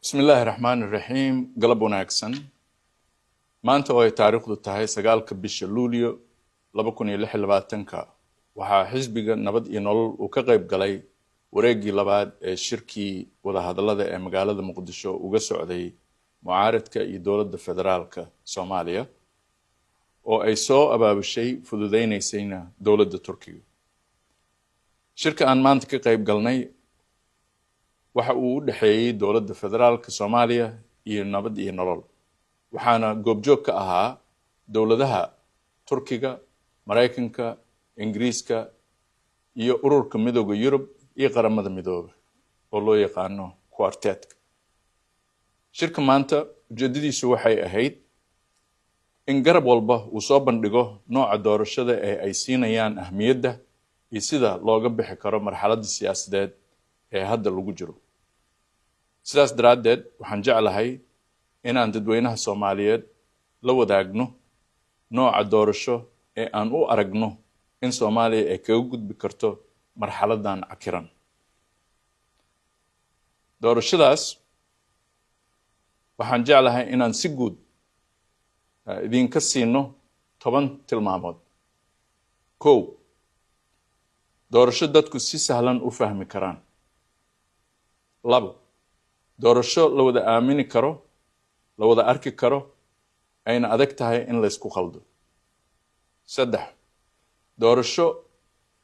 بسم الله الرحمن الرحيم قلب وناكسن maanta oo ay taariikhdu tahay 9 bisha Luulyo 2026 waxaa xisbiga nabad iyo nolol uu ka qayb galay wareegii labaad ee shirkii wada hadallada ee magaalada Muqdisho uga socday mucaaradka iyo dowladda federaalka Soomaaliya oo ay soo abaabushay fududeynaysayna dowladda Turkiga. Shirka aan maanta ka qayb galnay waxa uu u dhaxeeyay dowladda federaalka Soomaaliya iyo nabad iyo nolol. waxaana goobjoog ka ahaa dowladaha Turkiga, Mareykanka, Ingiriiska iyo ururka midowga Yurub iyo qaramada midoobe oo loo yaqaano Quartet. Shirka maanta ujeedadiisu waxay ahayd in garab walba uu soo bandhigo nooca doorashada ee ay siinayaan ahmiyadda iyo sida looga bixi karo marxaladda siyaasadeed ee hadda lagu jiro. Sidaas daraaddeed waxaan jeclahay inaan dadweynaha Soomaaliyeed la wadaagno nooca doorasho ee aan u aragno in Soomaaliya ay kaga gudbi karto marxaladan cakiran. Doorashadaas waxaan jeclahay inaan si guud idinka siino 10 tilmaamood. 1. Doorasho dadku si sahlan u fahmi karaan. 2. Doorasho la wada aamini karo, la wada arki karo, ayna adag tahay in la isku qaldo. 3. Doorasho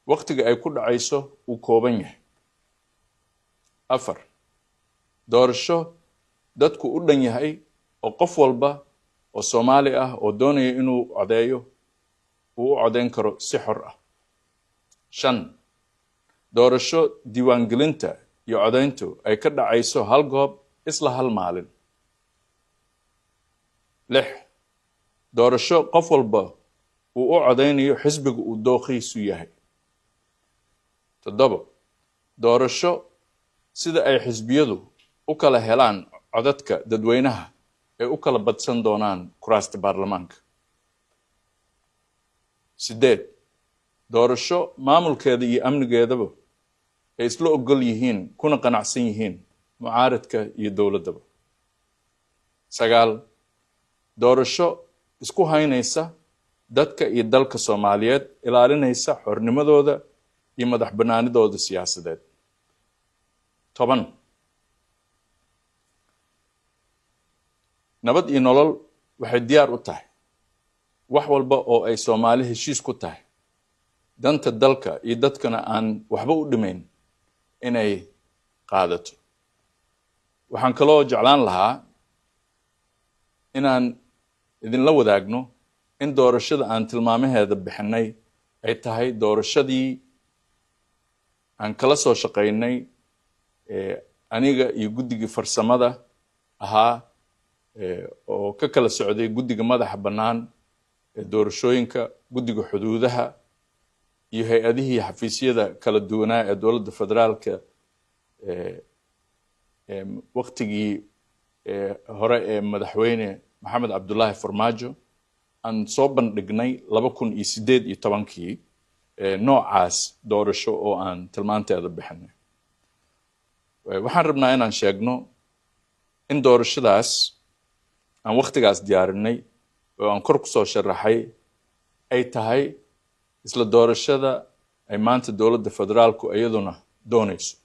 waqtiga ay ku dhacayso uu kooban yahay. 4. Doorasho dadku u dhan yahay oo qof walba oo Soomaali ah oo doonaya inuu codeeyo uu u codeyn karo si xor ah. 5. Doorasho diiwaangelinta iyo codeyntu ay ka dhacayso hal goob isla hal maalin. 6. Doorasho qof walba uu u codeynayo xisbiga uu dooqiisu yahay. 7. Doorasho sida ay xisbiyadu u kala helaan codadka dadweynaha ee u kala badsan doonaan kuraasta baarlamaanka. 8. Doorasho maamulkeeda iyo amnigeedaba ay isla ogol yihiin kuna qanacsan yihiin mucaaradka iyo dowladdaba. 9. Doorasho isku haynaysa dadka iyo dalka Soomaaliyeed, ilaalinaysa xornimadooda iyo madax banaanidooda siyaasadeed. 10. Nabad iyo nolol waxay diyaar u tahay wax walba oo ay Soomaali heshiis ku tahay, danta dalka iyo dadkana aan waxba u dhimayn inay qaadato. waxaan kaloo jeclaan lahaa inaan idinla wadaagno in doorashada aan tilmaamaheeda bixinay ay tahay doorashadii aan kala soo shaqeynay aniga iyo guddiga farsamada ahaa oo ka kala socday guddiga madaxa bannaan ee doorashooyinka, guddiga xuduudaha iyo hay-adihii xafiisyada kala duwanaa ee dowladda federaalka waqtigii hore ee madaxweyne Maxamed Cabdullaahi Farmaajo aan soo bandhignay 2018 noocaas doorasho oo aan tilmaanteeda bixinay. waxaan rabnaa inaan sheegno in doorashadaas aan waqtigaas diyaarinay oo aan kor ku soo sharaxay ay tahay isla doorashada ay maanta dowladda federaalku iyaduna doonayso.